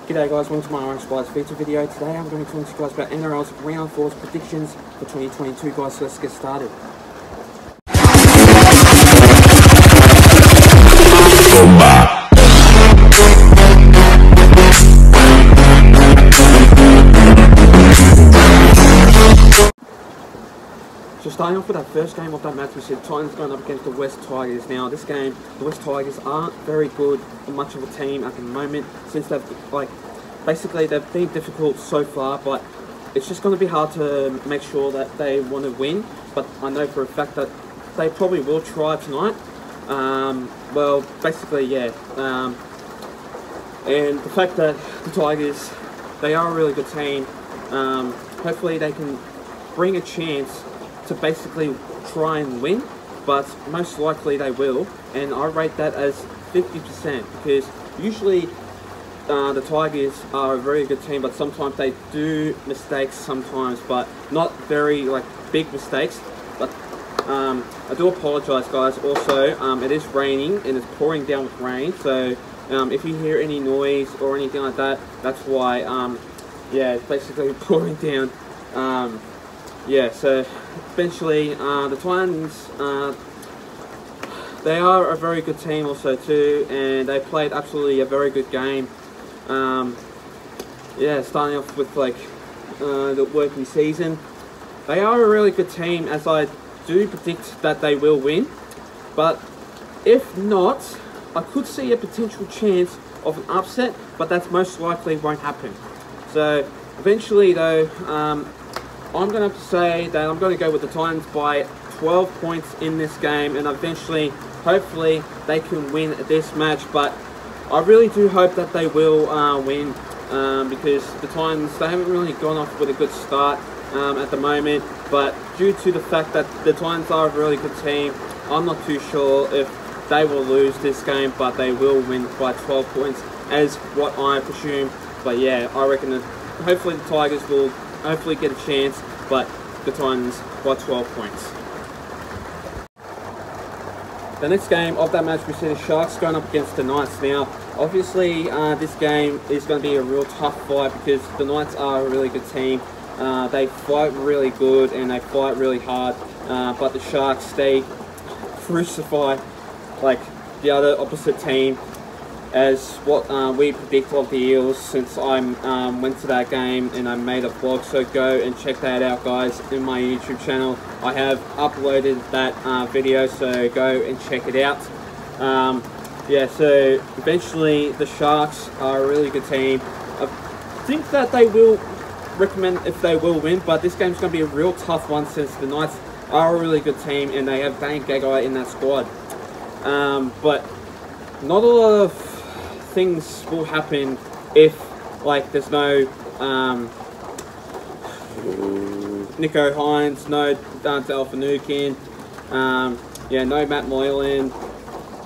G'day guys, welcome to my Orange Splice feature video. Today I'm going to be talking to you guys about NRL's Round 4's predictions for 2022 guys, so let's get started. So starting off with that first game of that match, we said Titans going up against the West Tigers. Now this game, the West Tigers aren't very good or much of a team at the moment, since they've basically they've been difficult so far, but it's just going to be hard to make sure that they want to win. But I know for a fact that they probably will try tonight. Well, basically, yeah. And the fact that the Tigers, they are a really good team. Hopefully they can bring a chance to basically try and win, but most likely they will, and I rate that as 50%, because usually the Tigers are a very good team, but sometimes they do mistakes sometimes, but not very big mistakes. But I do apologise guys. Also, it is raining and it's pouring down with rain, so if you hear any noise or anything like that, that's why. Yeah, it's basically pouring down. Yeah, so eventually the Titans, they are a very good team also too, and they played absolutely a very good game. Yeah, starting off with the working season, they are a really good team, as I do predict that they will win. But if not, I could see a potential chance of an upset, but that most likely won't happen. So eventually though, I'm going to have to say that I'm going to go with the Titans by 12 points in this game, and eventually, hopefully, they can win this match. But I really do hope that they will win, because the Titans, they haven't really gone off with a good start at the moment. But due to the fact that the Titans are a really good team, I'm not too sure if they will lose this game, but they will win by 12 points, as what I presume. But yeah, I reckon that hopefully the Tigers will hopefully get a chance, but the Titans by 12 points. The next game of that match, we see the Sharks going up against the Knights. Now, obviously, this game is going to be a real tough fight, because the Knights are a really good team. They fight really good and they fight really hard, but the Sharks, they crucify the other opposite team, as what we predict of the Eels, since I went to that game and I made a vlog. So go and check that out guys in my YouTube channel. I have uploaded that video, so go and check it out. Yeah, so eventually the Sharks are a really good team. I think that they will recommend if they will win, but this game's going to be a real tough one, since the Knights are a really good team and they have Dane Gagai in that squad. But not a lot of things will happen if there's no Nicho Hynes, no Nrl Round, yeah, no Matt Moylan.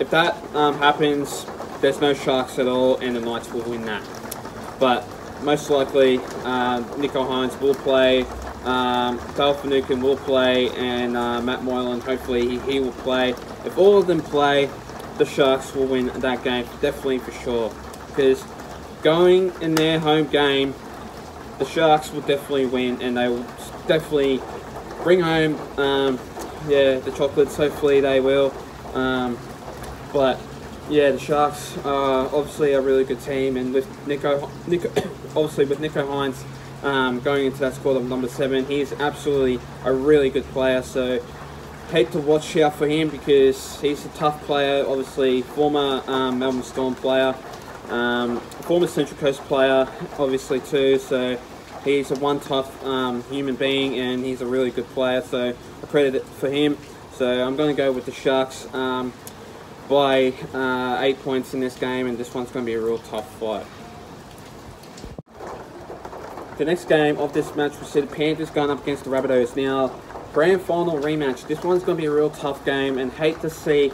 If that happens, there's no Sharks at all, and the Knights will win that. But most likely Nicho Hynes will play, Nrl will play, and Matt Moylan, hopefully he will play. If all of them play, the Sharks will win that game, definitely for sure. Because going in their home game, the Sharks will definitely win, and they will definitely bring home, yeah, the chocolates. Hopefully they will. But yeah, the Sharks are obviously a really good team, and with obviously with Nicho Hynes going into that squad of number 7, he's absolutely a really good player. So hate to watch out for him, because he's a tough player. Obviously, former Melbourne Storm player, former Central Coast player, obviously too. So he's a one tough human being, and he's a really good player. So I credit it for him. So I'm going to go with the Sharks by 8 points in this game, and this one's going to be a real tough fight. The next game of this match, we see the Panthers going up against the Rabbitohs. Now, grand final rematch. This one's going to be a real tough game, and hate to see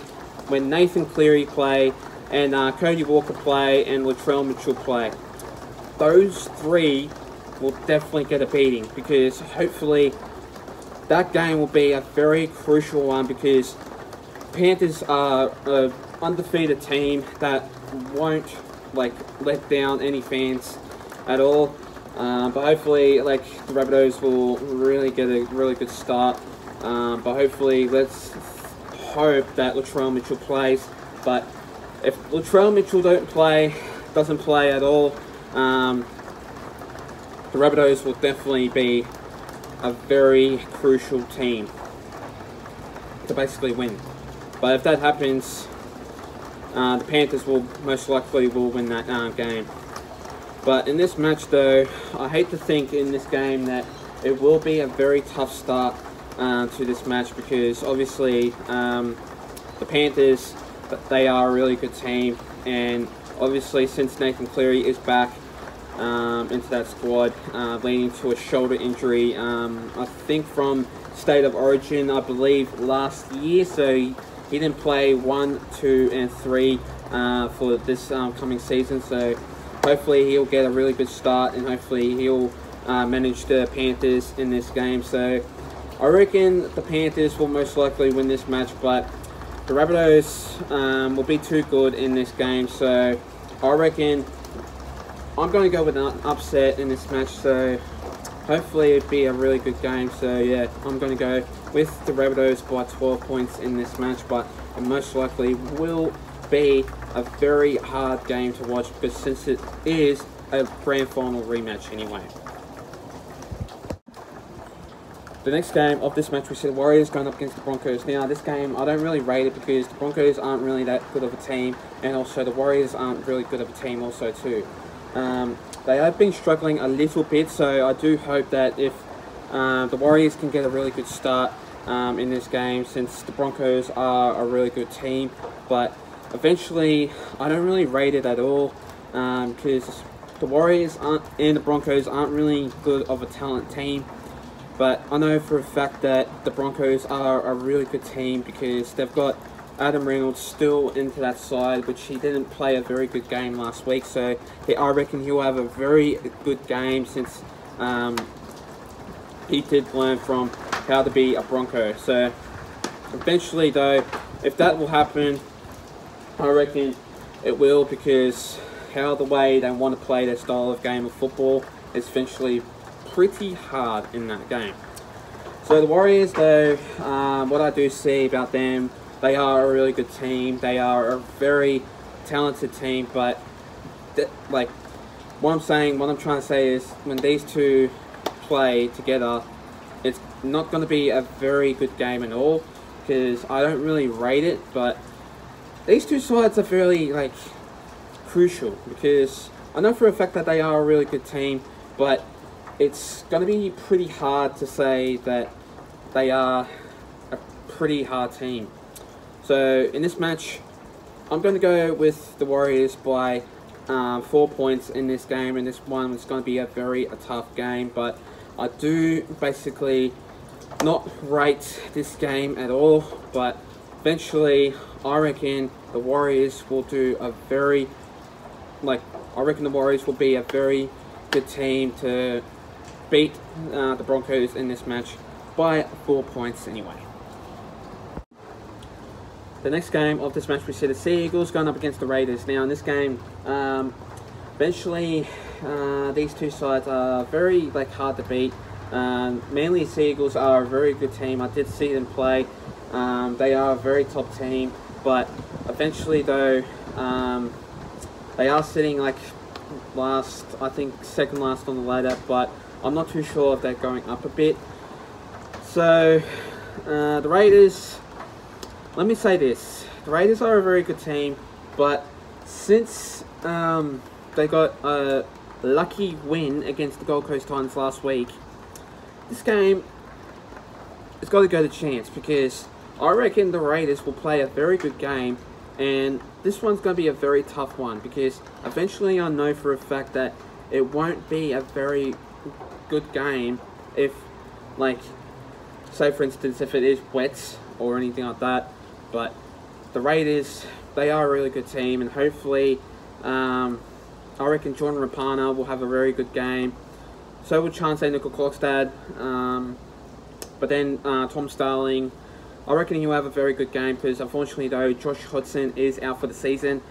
when Nathan Cleary play, and Cody Walker play, and Latrell Mitchell play. Those three will definitely get a beating, because hopefully that game will be a very crucial one, because Panthers are an undefeated team that won't let down any fans at all. But hopefully, the Rabbitohs will really get a really good start. But hopefully, let's hope that Latrell Mitchell plays. But if Latrell Mitchell doesn't play at all, the Rabbitohs will definitely be a very crucial team to basically win. But if that happens, the Panthers will most likely win that game. But in this match, though, I hate to think in this game that it will be a very tough start to this match, because obviously the Panthers, they are a really good team, and obviously since Nathan Cleary is back into that squad, leading to a shoulder injury, I think from State of Origin, I believe, last year, so he didn't play 1, 2, and 3 for this coming season, so hopefully he'll get a really good start, and hopefully he'll manage the Panthers in this game. So I reckon the Panthers will most likely win this match, but the Rabbitohs will be too good in this game, so I reckon I'm going to go with an upset in this match, so hopefully it'll be a really good game. So yeah, I'm going to go with the Rabbitohs by 12 points in this match, but it most likely will be a very hard game to watch, because since it is a grand final rematch anyway. The next game of this match, we see the Warriors going up against the Broncos. Now, this game, I don't really rate it because the Broncos aren't really that good of a team, and also the Warriors aren't really good of a team also too. They have been struggling a little bit, so I do hope that if the Warriors can get a really good start in this game, since the Broncos are a really good team, but eventually I don't really rate it at all, because the Warriors and the Broncos aren't really good of a talent team. But I know for a fact that the Broncos are a really good team, because they've got Adam Reynolds still into that side, which he didn't play a very good game last week. So I reckon he'll have a very good game, since he did learn from how to be a Bronco. So eventually, though, if that will happen, I reckon it will, because the way they want to play their style of game of football is eventually pretty hard in that game. So the Warriors, though, what I do see about them, they are a really good team. They are a very talented team, but what I'm trying to say is, when these two play together, it's not going to be a very good game at all, because I don't really rate it. But these two sides are fairly crucial, because I know for a fact that they are a really good team, but it's going to be pretty hard to say that they are a pretty hard team. So in this match, I'm going to go with the Warriors by 4 points in this game, and this one is going to be a very tough game. But I do basically not rate this game at all, but eventually I reckon the Warriors will do a very, I reckon the Warriors will be a very good team to beat the Broncos in this match by 4 points anyway. The next game of this match, we see the Sea Eagles going up against the Raiders. Now in this game, eventually these two sides are very hard to beat. Mainly the Sea Eagles are a very good team. I did see them play. They are a very top team, but eventually, though, they are sitting last, I think second last on the ladder, but I'm not too sure if they're going up a bit. So the Raiders, let me say this, the Raiders are a very good team, but since they got a lucky win against the Gold Coast Titans last week, this game has got to go to chance, because I reckon the Raiders will play a very good game, and this one's going to be a very tough one, because eventually I know for a fact that it won't be a very good game if, say for instance, if it is wet or anything like that. But the Raiders, they are a really good team, and hopefully I reckon Jordan Rapana will have a very good game. So will Chauncey Nickel-Klokstad, but then Tom Starling, I reckon he'll have a very good game, because unfortunately, though, Josh Hodgson is out for the season.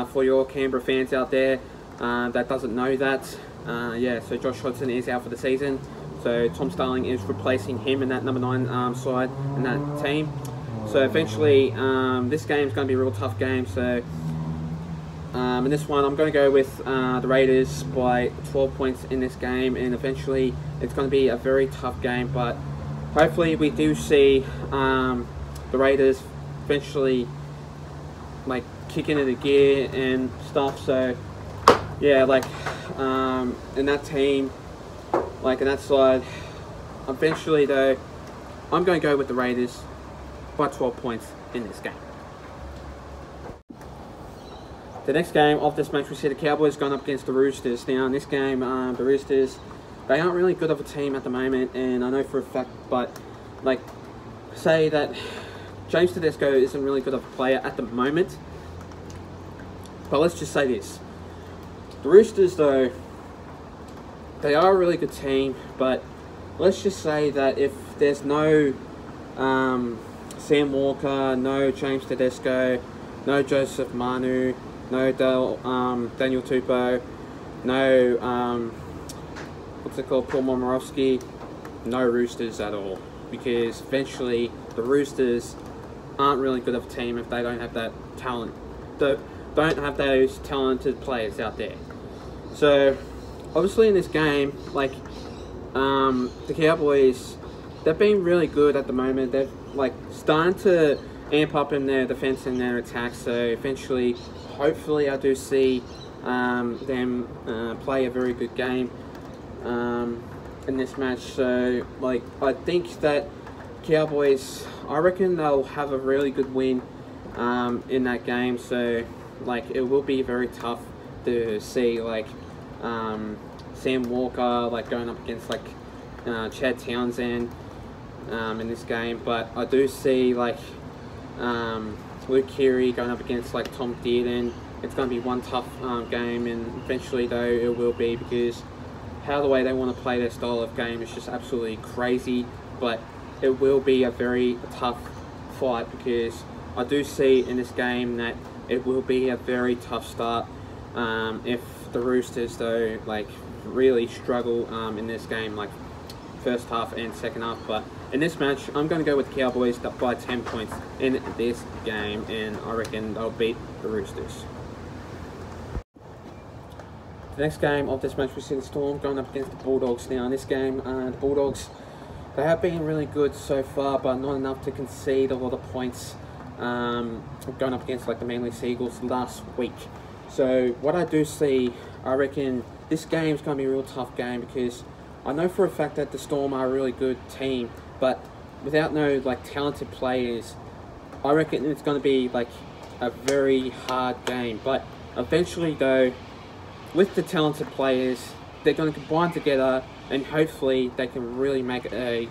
for your Canberra fans out there that doesn't know that. Yeah, so Josh Hodgson is out for the season. So Tom Starling is replacing him in that number 9 side in that team. So eventually, this game is going to be a real tough game. So in this one, I'm going to go with the Raiders by 12 points in this game, and eventually it's going to be a very tough game. But hopefully, we do see the Raiders eventually like kick into the gear and stuff. So yeah, like in that team, like in that side, eventually though, I'm going to go with the Raiders by 12 points in this game. The next game of this match, we see the Cowboys going up against the Roosters. Now in this game, the Roosters, they aren't really good of a team at the moment, and I know for a fact, but like say that James Tedesco isn't really good of a player at the moment. But let's just say this. The Roosters though, they are a really good team, but let's just say that if there's no Sam Walker, no James Tedesco, no Joseph Manu, no Daniel Tupou, no Paul Momorowski, no Roosters at all, because eventually the Roosters aren't really good of a team if they don't have that talent, don't have those talented players out there. So obviously in this game, like the Cowboys, they've been really good at the moment. They're like starting to amp up in their defense and their attack. So eventually, hopefully, I do see them play a very good game in this match. So like I think that Cowboys, I reckon they'll have a really good win in that game. So like it will be very tough to see like Sam Walker like going up against like Chad Townsend in this game, but I do see like Luke Keary going up against like Tom Dearden. It's going to be one tough game, and eventually though it will be, because how the way they want to play their style of game is just absolutely crazy. But it will be a very tough fight, because I do see in this game that it will be a very tough start if the Roosters though like really struggle in this game, like first half and second half. But in this match, I'm going to go with the Cowboys by 10 points in this game, and I reckon they'll beat the Roosters. The next game of this match, we see the Storm going up against the Bulldogs. Now in this game, the Bulldogs, they have been really good so far, but not enough to concede a lot of points going up against like the Manly Seagulls last week. So what I do see, I reckon this game's going to be a real tough game, because I know for a fact that the Storm are a really good team, but without no like talented players, I reckon it's going to be like a very hard game. But eventually though, with the talented players, they're going to combine together, and hopefully they can really make a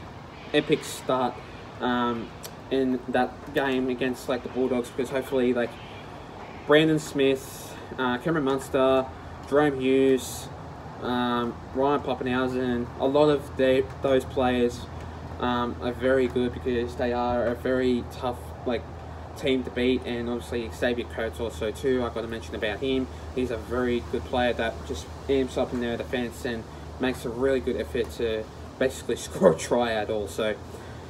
epic start in that game against like the Bulldogs, because hopefully like Brandon Smith, Cameron Munster, Jerome Hughes, Ryan Pappenhausen, a lot of those players are very good, because they are a very tough like team to beat. And obviously Xavier Coates also too, I've got to mention about him. He's a very good player that just amps up in their defence and makes a really good effort to basically score a try at all. So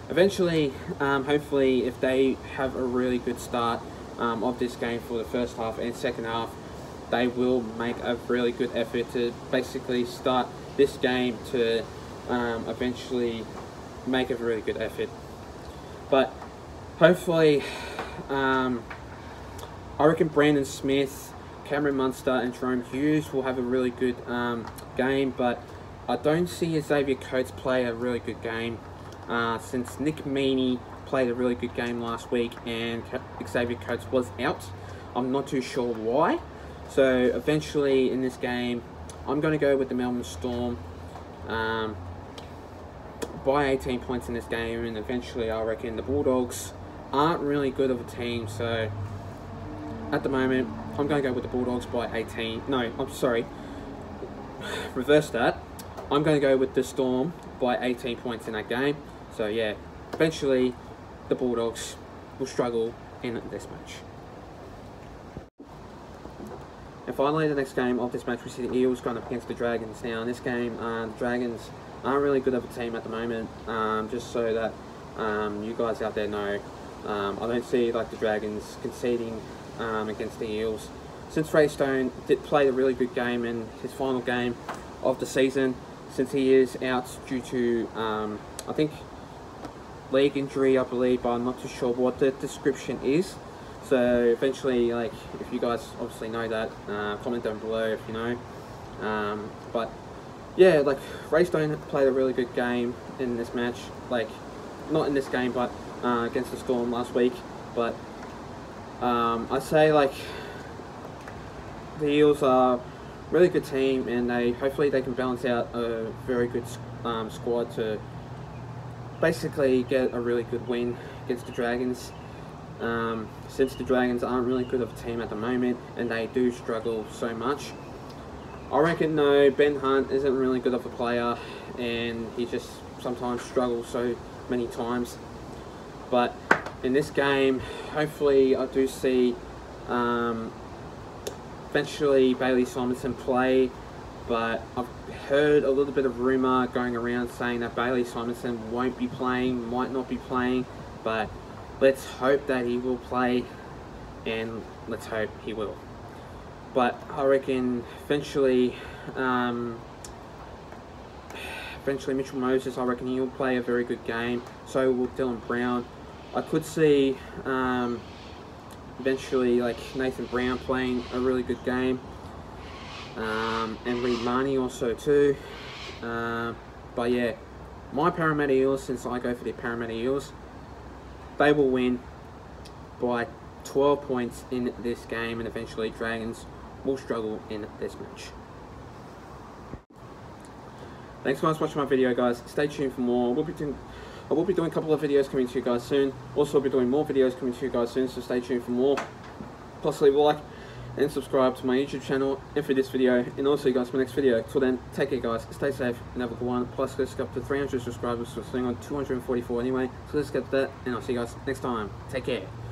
eventually, hopefully if they have a really good start of this game for the first half and second half, they will make a really good effort to basically start this game to eventually make a really good effort. But hopefully, I reckon Brandon Smith, Cameron Munster and Jerome Hughes will have a really good game, but I don't see Xavier Coates play a really good game since Nick Meaney played a really good game last week and Xavier Coates was out. I'm not too sure why. So eventually in this game, I'm going to go with the Melbourne Storm by 18 points in this game, and eventually I reckon the Bulldogs aren't really good of a team. So at the moment, I'm going to go with the Bulldogs by 18. No, I'm sorry. Reverse that. I'm going to go with the Storm by 18 points in that game. So yeah, eventually the Bulldogs will struggle in this match. And finally, the next game of this match, we see the Eels going up against the Dragons. Now, in this game, the Dragons aren't really good of a team at the moment. Just so that you guys out there know, I don't see like the Dragons conceding against the Eels. Since Ray Stone did play a really good game in his final game of the season, since he is out due to, I think, leg injury, I believe, but I'm not too sure what the description is. So eventually, like, if you guys obviously know that, comment down below if you know. But yeah, like, Ray Stone played a really good game in this match. Like, not in this game, but against the Storm last week. But I'd say, like, the Eels are a really good team, and hopefully they can balance out a very good squad to basically get a really good win against the Dragons. Since the Dragons aren't really good of a team at the moment, and they do struggle so much. I reckon though, Ben Hunt isn't really good of a player, and he just sometimes struggles so many times. But in this game, hopefully I do see eventually Bailey Simonson play, but I've heard a little bit of rumour going around saying that Bailey Simonson won't be playing, might not be playing, but let's hope that he will play, and let's hope he will. But I reckon eventually Mitchell Moses, I reckon he'll play a very good game. So will Dylan Brown. I could see eventually like Nathan Brown playing a really good game, and Reed Marnie also too. But yeah, my Parramatta Eels, since I go for the Parramatta Eels, they will win by 12 points in this game, and eventually Dragons will struggle in this match. Thanks guys for watching my video, guys. Stay tuned for more. I will be doing a couple of videos coming to you guys soon. Also, I'll be doing more videos coming to you guys soon, so stay tuned for more. Plus, leave a like and subscribe to my YouTube channel and for this video. And also, you guys, for my next video. Till then, take care, guys. Stay safe and have a good one. Plus, let's get up to 300 subscribers. So we're sitting on 244 anyway. So let's get that, and I'll see you guys next time. Take care.